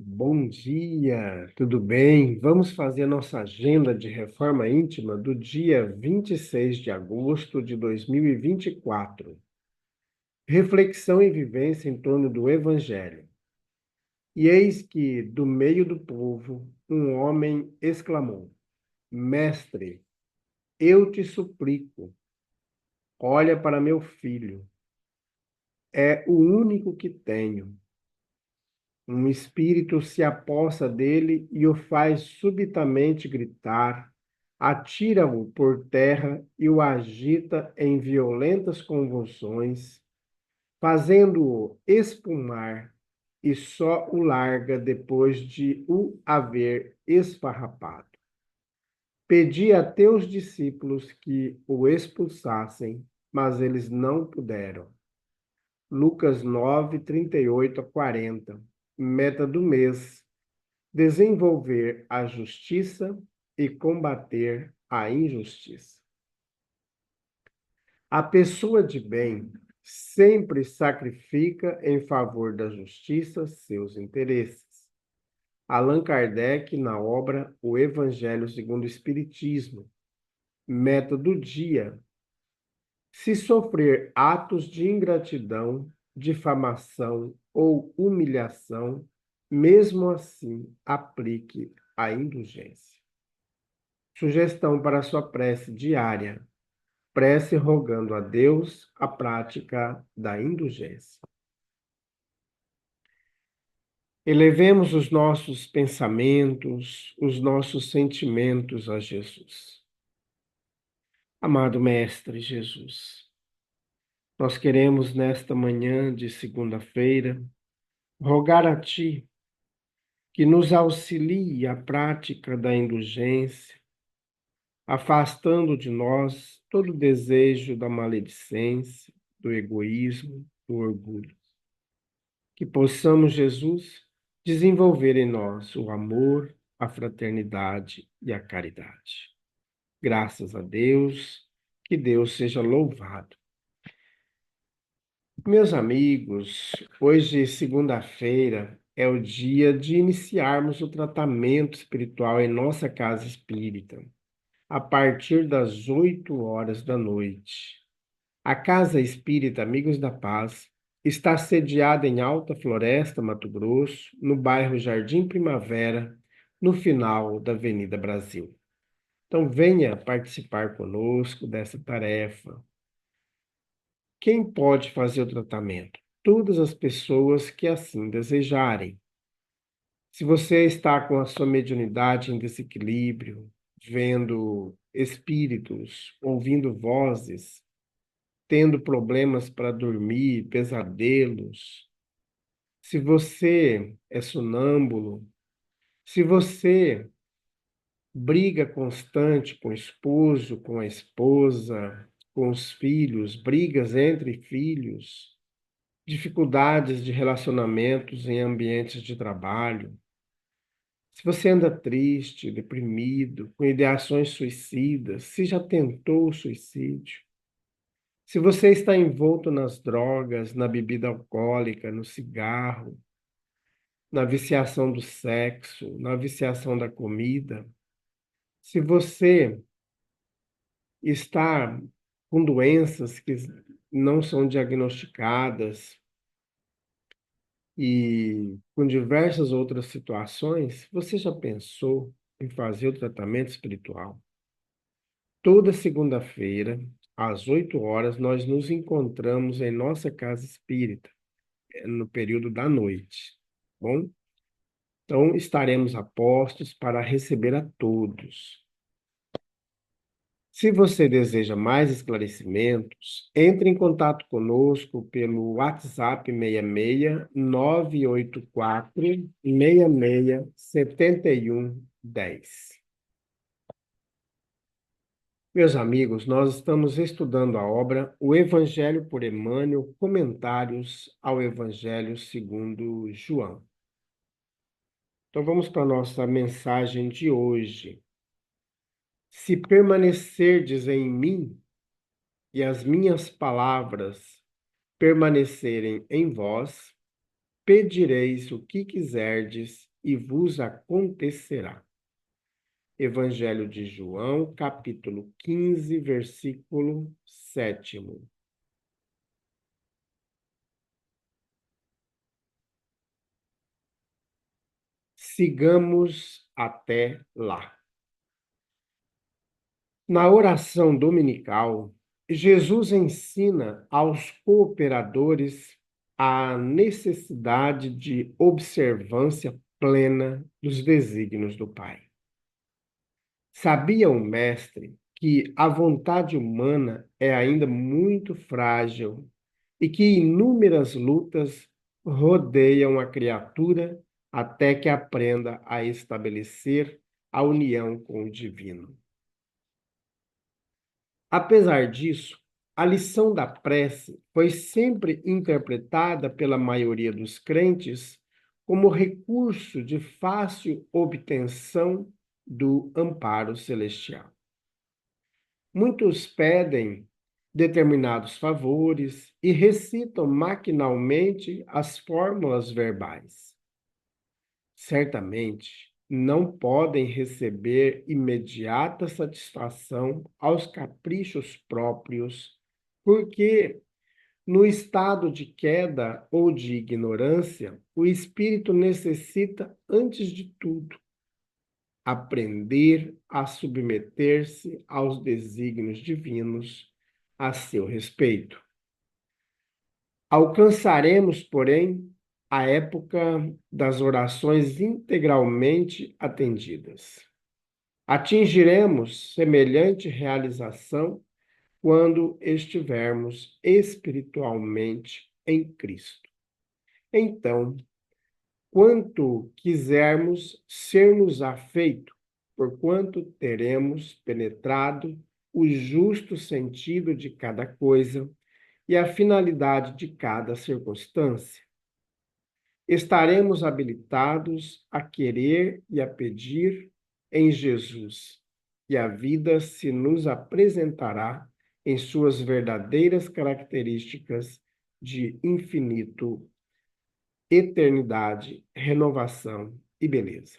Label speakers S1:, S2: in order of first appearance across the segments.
S1: Bom dia, tudo bem? Vamos fazer a nossa agenda de reforma íntima do dia 26 de agosto de 2024. Reflexão e vivência em torno do Evangelho. E eis que, do meio do povo, um homem exclamou: Mestre, eu te suplico, olha para meu filho. É o único que tenho. Um espírito se apossa dele e o faz subitamente gritar, atira-o por terra e o agita em violentas convulsões, fazendo-o espumar, e só o larga depois de o haver esfarrapado. Pedi a teus discípulos que o expulsassem, mas eles não puderam. Lucas 9, 38 a 40. Meta do mês: desenvolver a justiça e combater a injustiça. A pessoa de bem sempre sacrifica em favor da justiça seus interesses. Allan Kardec, na obra O Evangelho segundo o Espiritismo. Meta do dia: se sofrer atos de ingratidão, difamação ou humilhação, mesmo assim aplique a indulgência. Sugestão para sua prece diária: prece rogando a Deus a prática da indulgência. Elevemos os nossos pensamentos, os nossos sentimentos a Jesus. Amado Mestre Jesus, nós queremos nesta manhã de segunda-feira rogar a Ti que nos auxilie a prática da indulgência, afastando de nós todo desejo da maledicência, do egoísmo, do orgulho. Que possamos, Jesus, desenvolver em nós o amor, a fraternidade e a caridade. Graças a Deus, que Deus seja louvado. Meus amigos, hoje, segunda-feira, é o dia de iniciarmos o tratamento espiritual em nossa casa espírita, a partir das 8 horas da noite. A Casa Espírita Amigos da Paz está sediada em Alta Floresta, Mato Grosso, no bairro Jardim Primavera, no final da Avenida Brasil. Então, venha participar conosco dessa tarefa. Quem pode fazer o tratamento? Todas as pessoas que assim desejarem. Se você está com a sua mediunidade em desequilíbrio, vendo espíritos, ouvindo vozes, tendo problemas para dormir, pesadelos, se você é sonâmbulo, se você briga constante com o esposo, com a esposa, com os filhos, brigas entre filhos, dificuldades de relacionamentos em ambientes de trabalho, se você anda triste, deprimido, com ideações suicidas, se já tentou o suicídio, se você está envolto nas drogas, na bebida alcoólica, no cigarro, na viciação do sexo, na viciação da comida, se você está com doenças que não são diagnosticadas e com diversas outras situações, você já pensou em fazer o tratamento espiritual? Toda segunda-feira, às 8 horas, nós nos encontramos em nossa casa espírita, no período da noite, tá bom? Então, estaremos a postos para receber a todos. Se você deseja mais esclarecimentos, entre em contato conosco pelo WhatsApp 66 984 66 7110. Meus amigos, nós estamos estudando a obra O Evangelho por Emmanuel, Comentários ao Evangelho segundo João. Então vamos para a nossa mensagem de hoje. Se permanecerdes em mim e as minhas palavras permanecerem em vós, pedireis o que quiserdes e vos acontecerá. Evangelho de João, capítulo 15, versículo 7. Sigamos até lá. Na oração dominical, Jesus ensina aos cooperadores a necessidade de observância plena dos desígnios do Pai. Sabia o mestre que a vontade humana é ainda muito frágil e que inúmeras lutas rodeiam a criatura até que aprenda a estabelecer a união com o divino. Apesar disso, a lição da prece foi sempre interpretada pela maioria dos crentes como recurso de fácil obtenção do amparo celestial. Muitos pedem determinados favores e recitam maquinalmente as fórmulas verbais. Certamente não podem receber imediata satisfação aos caprichos próprios, porque, no estado de queda ou de ignorância, o espírito necessita, antes de tudo, aprender a submeter-se aos desígnios divinos a seu respeito. Alcançaremos, porém, a época das orações integralmente atendidas. Atingiremos semelhante realização quando estivermos espiritualmente em Cristo. Então, quanto quisermos ser-nos afeito, porquanto teremos penetrado o justo sentido de cada coisa e a finalidade de cada circunstância. Estaremos habilitados a querer e a pedir em Jesus, e a vida se nos apresentará em suas verdadeiras características de infinito, eternidade, renovação e beleza.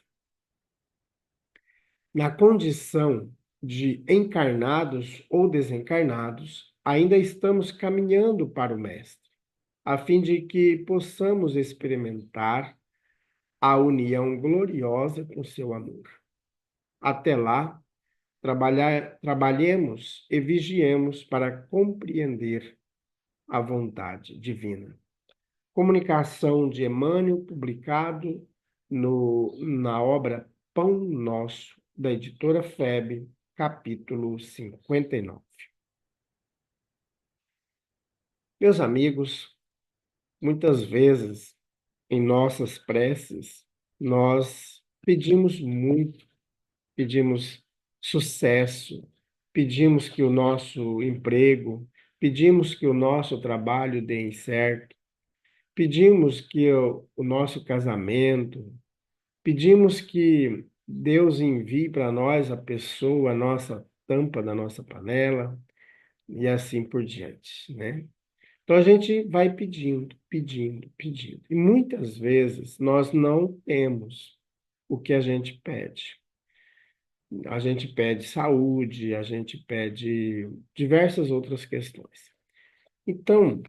S1: Na condição de encarnados ou desencarnados, ainda estamos caminhando para o Mestre, a fim de que possamos experimentar a união gloriosa com seu amor. Até lá, trabalhemos e vigiemos para compreender a vontade divina. Comunicação de Emmanuel, publicado na obra Pão Nosso, da editora FEB, capítulo 59. Meus amigos, muitas vezes em nossas preces, nós pedimos muito, pedimos sucesso, pedimos que o nosso emprego, pedimos que o nosso trabalho dê certo, pedimos que o nosso casamento, pedimos que Deus envie para nós a pessoa, a nossa tampa da nossa panela, e assim por diante, né? Então a gente vai pedindo, pedindo, pedindo. E muitas vezes nós não temos o que a gente pede. A gente pede saúde, a gente pede diversas outras questões. Então,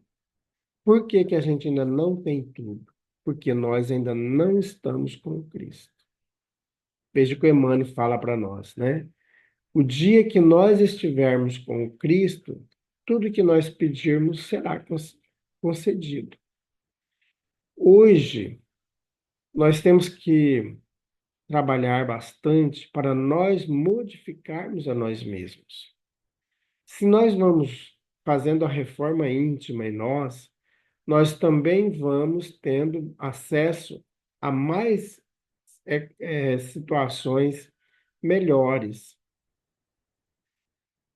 S1: por que que a gente ainda não tem tudo? Porque nós ainda não estamos com Cristo. Veja o que o Emmanuel fala para nós, né? O dia que nós estivermos com Cristo, tudo que nós pedirmos será concedido. Hoje, nós temos que trabalhar bastante para nós modificarmos a nós mesmos. Se nós vamos fazendo a reforma íntima em nós, nós também vamos tendo acesso a mais situações melhores.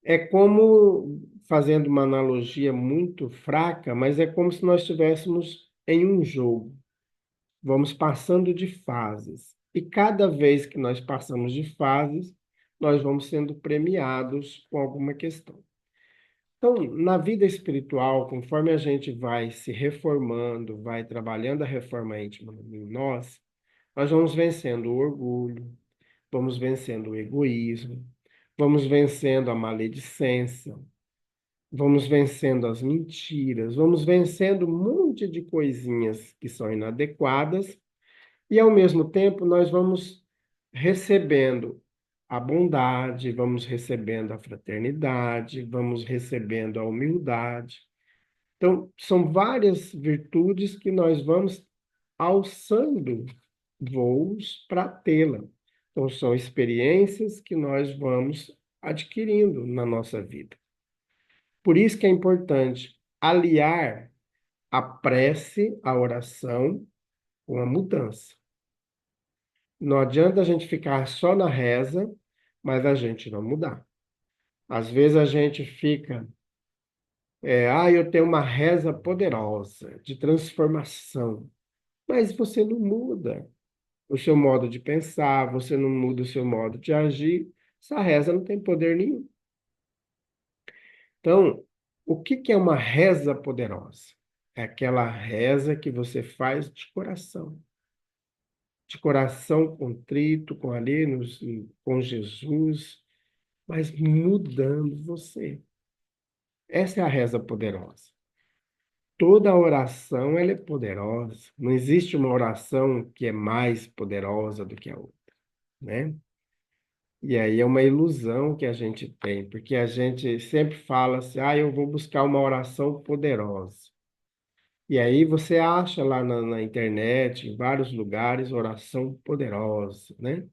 S1: É como, fazendo uma analogia muito fraca, mas é como se nós estivéssemos em um jogo. Vamos passando de fases. E cada vez que nós passamos de fases, nós vamos sendo premiados com alguma questão. Então, na vida espiritual, conforme a gente vai se reformando, vai trabalhando a reforma íntima em nós, Nós vamos vencendo o orgulho, vamos vencendo o egoísmo, vamos vencendo a maledicência, vamos vencendo as mentiras, vamos vencendo um monte de coisinhas que são inadequadas e, ao mesmo tempo, nós vamos recebendo a bondade, vamos recebendo a fraternidade, vamos recebendo a humildade. Então, são várias virtudes que nós vamos alçando voos para tê-la. Então, são experiências que nós vamos adquirindo na nossa vida. Por isso que é importante aliar a prece, a oração, com a mudança. Não adianta a gente ficar só na reza, mas a gente não mudar. Às vezes a gente fica, eu tenho uma reza poderosa de transformação, mas você não muda o seu modo de pensar, você não muda o seu modo de agir, essa reza não tem poder nenhum. Então, o que que é uma reza poderosa? É aquela reza que você faz de coração contrito, com ali, com Jesus, mas mudando você. Essa é a reza poderosa. Toda oração ela é poderosa. Não existe uma oração que é mais poderosa do que a outra, né? E aí é uma ilusão que a gente tem, porque a gente sempre fala assim, eu vou buscar uma oração poderosa. E aí você acha lá na internet, em vários lugares, oração poderosa, né?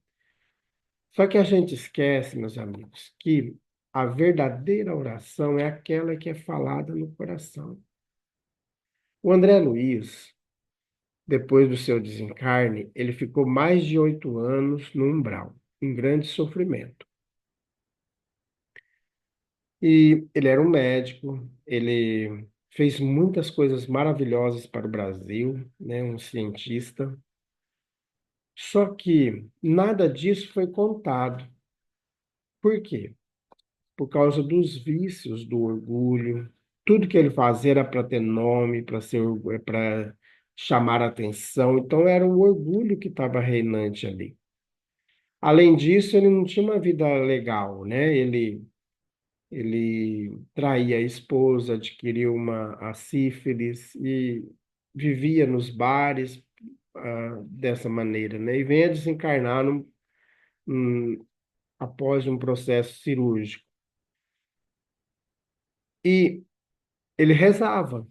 S1: Só que a gente esquece, meus amigos, que a verdadeira oração é aquela que é falada no coração. O André Luiz, depois do seu desencarne, ele ficou mais de 8 anos no umbral, em grande sofrimento. E ele era um médico, ele fez muitas coisas maravilhosas para o Brasil, né? Um cientista. Só que nada disso foi contado. Por quê? Por causa dos vícios, do orgulho. Tudo que ele fazia era para ter nome, para chamar atenção. Então era o orgulho que estava reinante ali. Além disso, ele não tinha uma vida legal, né? Ele traía a esposa, adquiriu a sífilis e vivia nos bares, dessa maneira, né? E vem a desencarnar após um processo cirúrgico. E ele rezava.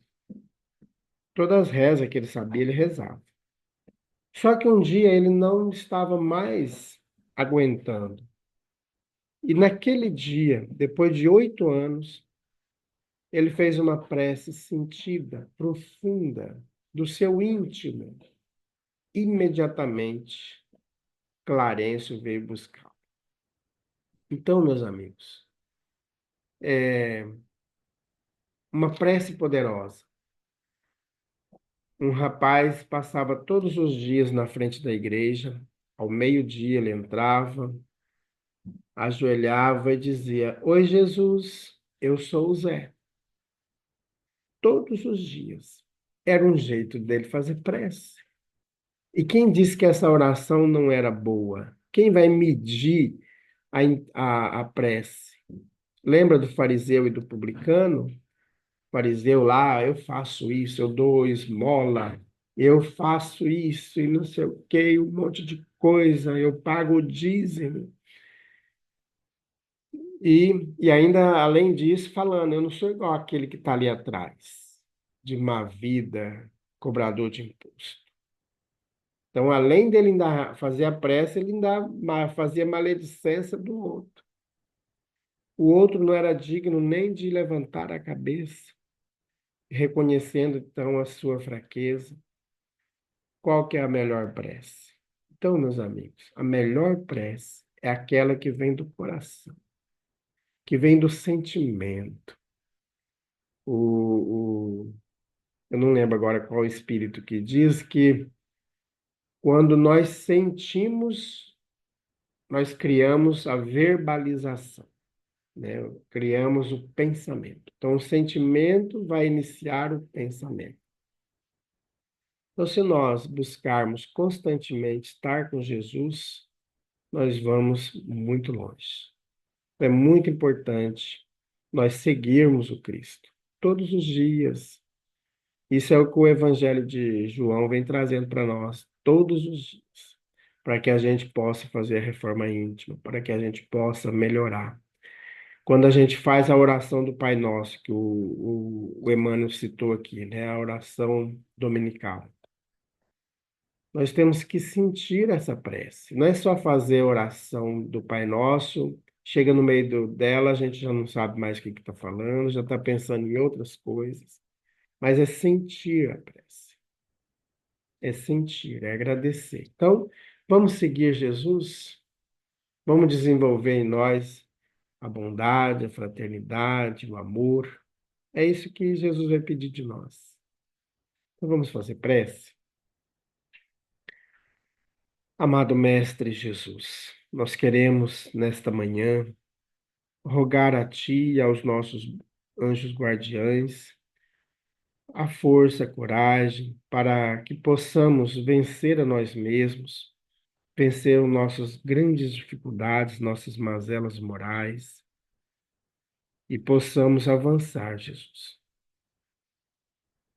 S1: Todas as rezas que ele sabia, ele rezava. Só que um dia ele não estava mais aguentando. E naquele dia, depois de 8 anos, ele fez uma prece sentida, profunda, do seu íntimo. Imediatamente, Clarencio veio buscar. Então, meus amigos, é uma prece poderosa. Um rapaz passava todos os dias na frente da igreja, ao meio-dia ele entrava, ajoelhava e dizia: Oi, Jesus, eu sou o Zé. Todos os dias. Era um jeito dele fazer prece. E quem disse que essa oração não era boa? Quem vai medir a prece? Lembra do fariseu e do publicano? O fariseu lá, eu faço isso, eu dou esmola, eu faço isso e não sei o quê, um monte de coisa, eu pago o dízimo. E ainda, além disso, falando, eu não sou igual aquele que está ali atrás, de má vida, cobrador de imposto. Então, além dele ainda fazer a prece, ele ainda fazia maledicência do outro. O outro não era digno nem de levantar a cabeça, reconhecendo então a sua fraqueza. Qual que é a melhor prece? Então, meus amigos, a melhor prece é aquela que vem do coração, que vem do sentimento. O, eu não lembro agora qual espírito que diz que quando nós sentimos, nós criamos a verbalização, né? Criamos o pensamento. Então, o sentimento vai iniciar o pensamento. Então, se nós buscarmos constantemente estar com Jesus, nós vamos muito longe. É muito importante nós seguirmos o Cristo todos os dias. Isso é o que o Evangelho de João vem trazendo para nós todos os dias, para que a gente possa fazer a reforma íntima, para que a gente possa melhorar. Quando a gente faz a oração do Pai Nosso, que o Emmanuel citou aqui, né? A oração dominical. Nós temos que sentir essa prece. Não é só fazer a oração do Pai Nosso, chega no meio dela, a gente já não sabe mais o que está falando, já está pensando em outras coisas. Mas é sentir a prece. É sentir, é agradecer. Então, vamos seguir Jesus? Vamos desenvolver em nós a bondade, a fraternidade, o amor. É isso que Jesus vai pedir de nós. Então, vamos fazer prece? Amado Mestre Jesus, nós queremos, nesta manhã, rogar a Ti e aos nossos anjos guardiães a força, a coragem, para que possamos vencer a nós mesmos, vencer as nossas grandes dificuldades, nossas mazelas morais, e possamos avançar, Jesus,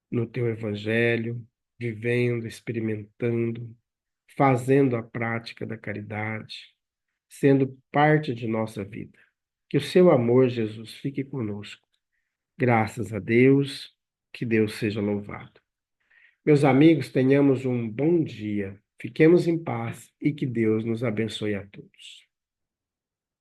S1: no Teu Evangelho, vivendo, experimentando, fazendo a prática da caridade, sendo parte de nossa vida. Que o Seu amor, Jesus, fique conosco. Graças a Deus, que Deus seja louvado. Meus amigos, tenhamos um bom dia. Fiquemos em paz e que Deus nos abençoe a todos.